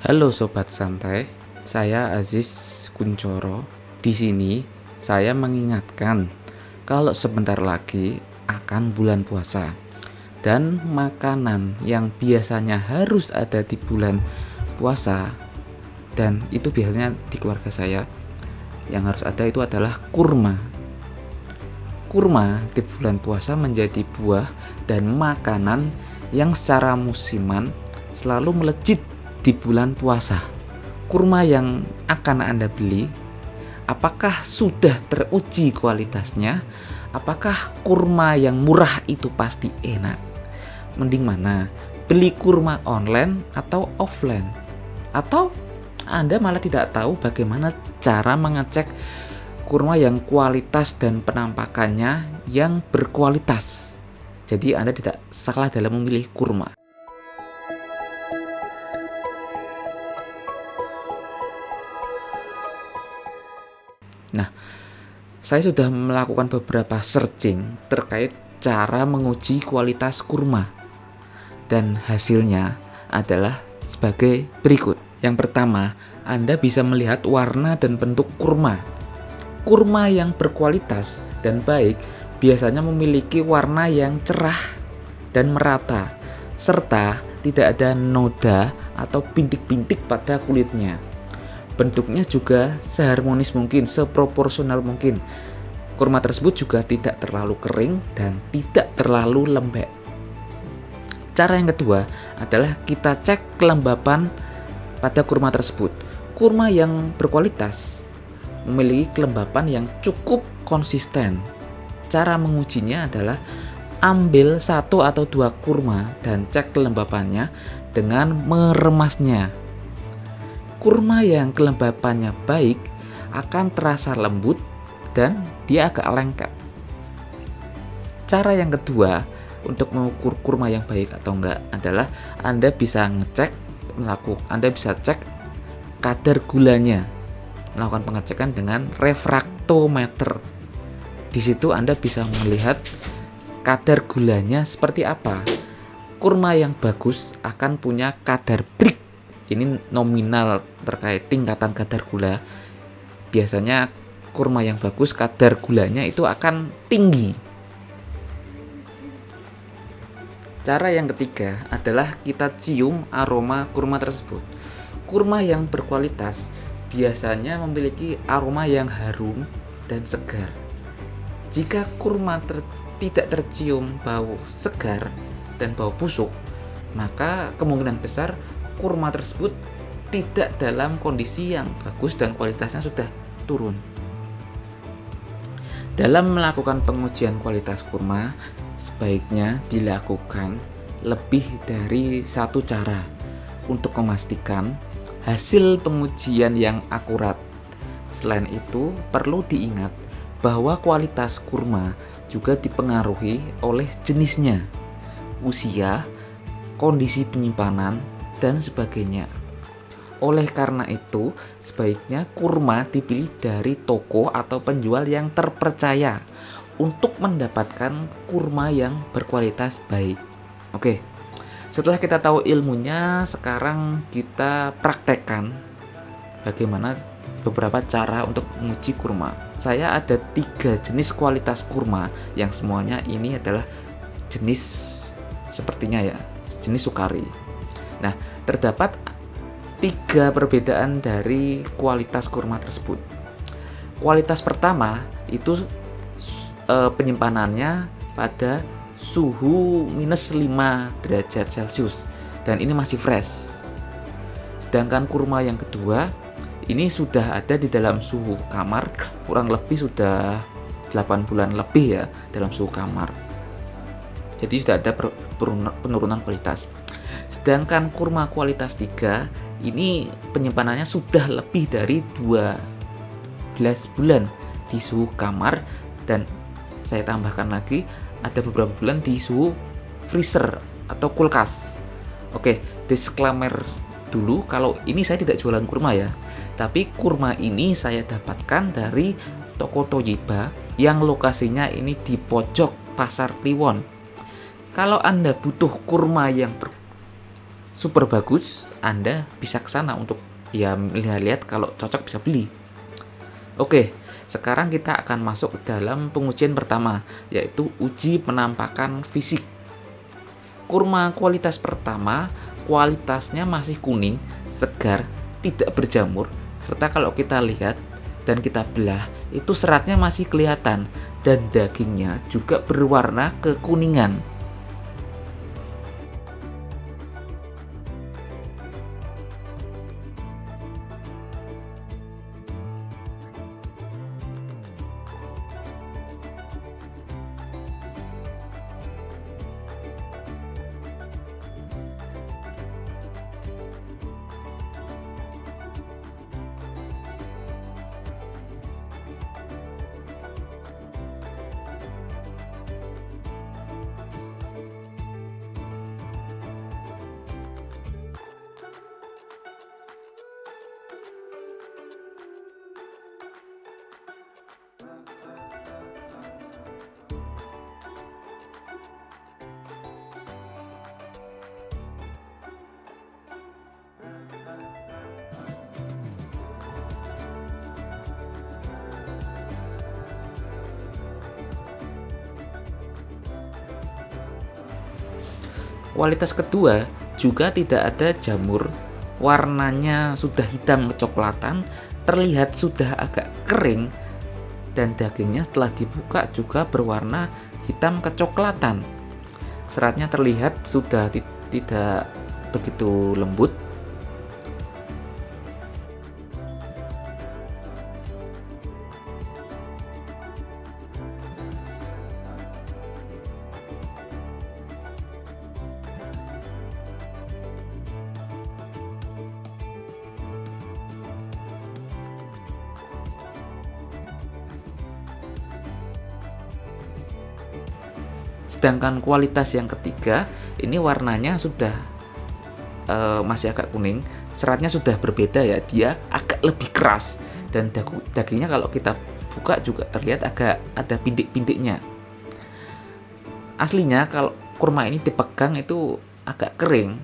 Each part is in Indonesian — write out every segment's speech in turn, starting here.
Halo sobat santai, saya Aziz Kuncoro. Di sini saya mengingatkan kalau sebentar lagi akan bulan puasa dan makanan yang biasanya harus ada di bulan puasa dan itu biasanya di keluarga saya yang harus ada itu adalah kurma. Kurma di bulan puasa menjadi buah dan makanan yang secara musiman selalu melejit di bulan puasa. Kurma yang akan Anda beli, apakah sudah teruji kualitasnya? Apakah kurma yang murah itu pasti enak? Mending mana? Beli kurma online atau offline? Atau Anda malah tidak tahu bagaimana cara mengecek kurma yang kualitas dan penampakannya yang berkualitas. Jadi Anda tidak salah dalam memilih kurma. Nah, saya sudah melakukan beberapa searching terkait cara menguji kualitas kurma. Dan hasilnya adalah sebagai berikut. Yang pertama, Anda bisa melihat warna dan bentuk kurma. Kurma yang berkualitas dan baik biasanya memiliki warna yang cerah dan merata, serta tidak ada noda atau bintik-bintik pada kulitnya. Bentuknya juga seharmonis mungkin, seproporsional mungkin. Kurma tersebut juga tidak terlalu kering dan tidak terlalu lembek. Cara yang kedua adalah kita cek kelembapan pada kurma tersebut. Kurma yang berkualitas memiliki kelembapan yang cukup konsisten. Cara mengujinya adalah ambil 1 atau 2 kurma dan cek kelembapannya dengan meremasnya. Kurma yang kelembapannya baik akan terasa lembut dan dia agak lengket. Cara yang kedua untuk mengukur kurma yang baik atau enggak adalah Anda bisa cek kadar gulanya. Melakukan pengecekan dengan refraktometer. Di situ Anda bisa melihat kadar gulanya seperti apa. Kurma yang bagus akan punya kadar BRIC. Ini nominal terkait tingkatan kadar gula. Biasanya kurma yang bagus kadar gulanya itu akan tinggi. Cara yang ketiga adalah kita cium aroma kurma tersebut. Kurma yang berkualitas biasanya memiliki aroma yang harum dan segar. Jika kurma tidak tercium bau segar dan bau busuk, maka kemungkinan besar kurma tersebut tidak dalam kondisi yang bagus dan kualitasnya sudah turun. Dalam melakukan pengujian kualitas kurma, sebaiknya dilakukan lebih dari satu cara untuk memastikan hasil pengujian yang akurat. Selain itu, perlu diingat bahwa kualitas kurma juga dipengaruhi oleh jenisnya, usia, kondisi penyimpanan, dan sebagainya. Oleh karena itu, sebaiknya kurma dipilih dari toko atau penjual yang terpercaya untuk mendapatkan kurma yang berkualitas baik. Oke, setelah kita tahu ilmunya, sekarang kita praktekkan bagaimana beberapa cara untuk menguji kurma. Saya ada 3 jenis kualitas kurma yang semuanya ini adalah jenis sepertinya ya, jenis Sukari. Nah, terdapat 3 perbedaan dari kualitas kurma tersebut. Kualitas pertama itu penyimpanannya pada suhu minus 5 derajat Celcius dan ini masih fresh. Sedangkan kurma yang kedua ini sudah ada di dalam suhu kamar, kurang lebih sudah 8 bulan lebih ya dalam suhu kamar. Jadi sudah ada penurunan kualitas. Sedangkan kurma kualitas 3 ini penyimpanannya sudah lebih dari 12 bulan di suhu kamar dan saya tambahkan lagi ada beberapa bulan di suhu freezer atau kulkas. Oke, disclaimer dulu kalau ini saya tidak jualan kurma ya. Tapi kurma ini saya dapatkan dari toko Toyiba yang lokasinya ini di pojok Pasar Kliwon. Kalau Anda butuh kurma yang super bagus, Anda bisa ke sana untuk ya lihat-lihat, kalau cocok bisa beli. Oke, sekarang kita akan masuk ke dalam pengujian pertama, yaitu uji penampakan fisik. Kurma kualitas pertama, kualitasnya masih kuning, segar, tidak berjamur, serta kalau kita lihat dan kita belah, itu seratnya masih kelihatan dan dagingnya juga berwarna kekuningan. Kualitas kedua juga tidak ada jamur, warnanya sudah hitam kecoklatan, terlihat sudah agak kering, dan dagingnya setelah dibuka juga berwarna hitam kecoklatan. Seratnya terlihat sudah tidak begitu lembut. Sedangkan kualitas yang ketiga, ini warnanya sudah masih agak kuning, seratnya sudah berbeda ya, dia agak lebih keras, dan dagingnya kalau kita buka juga terlihat agak ada bintik-bintiknya. Aslinya kalau kurma ini dipegang itu agak kering,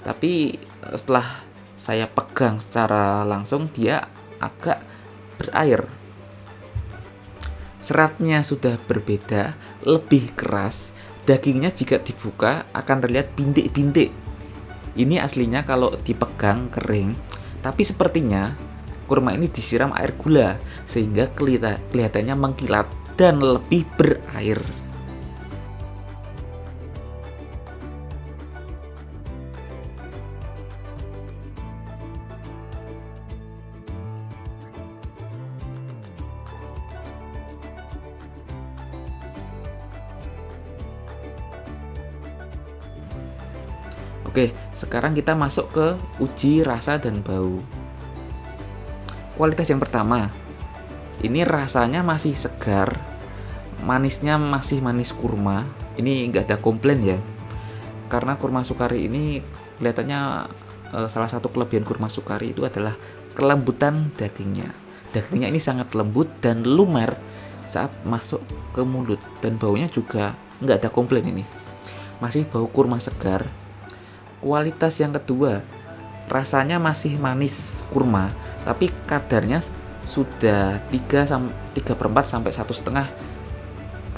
tapi setelah saya pegang secara langsung dia agak berair. Seratnya sudah berbeda, lebih keras. Dagingnya jika dibuka akan terlihat bintik-bintik. Ini aslinya kalau dipegang kering, tapi sepertinya kurma ini disiram air gula sehingga kelihatannya mengkilat dan lebih berair. Oke, sekarang kita masuk ke uji rasa dan bau. Kualitas yang pertama, ini rasanya masih segar, manisnya masih manis kurma. Ini nggak ada komplain ya, karena kurma Sukari ini kelihatannya salah satu kelebihan kurma Sukari itu adalah kelembutan dagingnya. Dagingnya ini sangat lembut dan lumer saat masuk ke mulut, dan baunya juga nggak ada komplain ini. Masih bau kurma segar. Kualitas yang kedua, rasanya masih manis kurma, tapi kadarnya sudah 3/4 sampai 1,5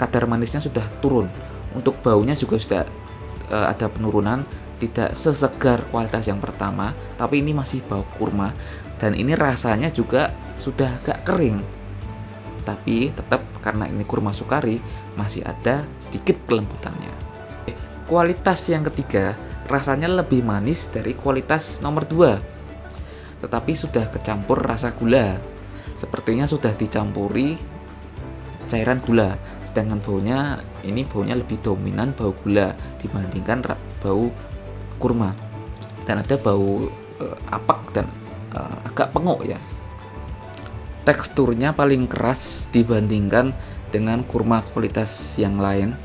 kadar manisnya sudah turun. Untuk baunya juga sudah ada penurunan, tidak sesegar kualitas yang pertama, tapi ini masih bau kurma, dan ini rasanya juga sudah agak kering. Tapi tetap karena ini kurma Sukari masih ada sedikit kelembutannya. Kualitas yang ketiga, rasanya lebih manis dari kualitas nomor 2, tetapi sudah kecampur rasa gula. Sepertinya sudah dicampuri cairan gula, sedangkan baunya lebih dominan bau gula dibandingkan bau kurma, dan ada bau apak dan agak penguk ya. Teksturnya paling keras dibandingkan dengan kurma kualitas yang lain,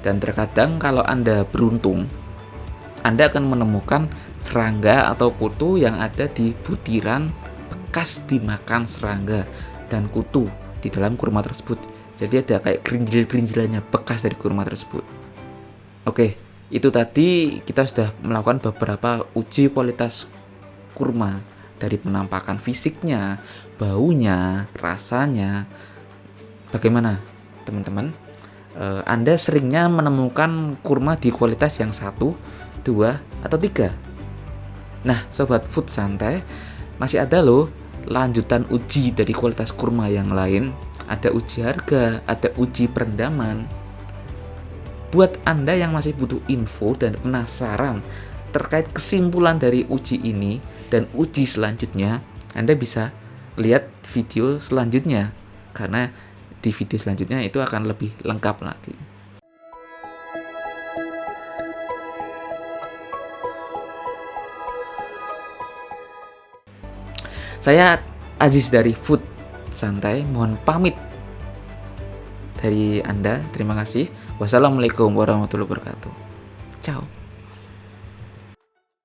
dan terkadang kalau Anda beruntung, Anda akan menemukan serangga atau kutu yang ada di butiran bekas dimakan serangga dan kutu di dalam kurma tersebut. Jadi ada kayak gerinjil-gerinjilannya bekas dari kurma tersebut. Oke, Itu tadi kita sudah melakukan beberapa uji kualitas kurma, dari penampakan fisiknya, baunya, rasanya. Bagaimana teman-teman? Anda seringnya menemukan kurma di kualitas yang 1, 2, atau 3? Nah, Sobat Food Santai, masih ada loh lanjutan uji dari kualitas kurma yang lain. Ada uji harga, ada uji perendaman. Buat Anda yang masih butuh info dan penasaran terkait kesimpulan dari uji ini dan uji selanjutnya, Anda bisa lihat video selanjutnya, karena di video selanjutnya itu akan lebih lengkap lagi. Saya Aziz dari Food Santai, mohon pamit dari Anda. Terima kasih. Wassalamualaikum warahmatullahi wabarakatuh. Ciao.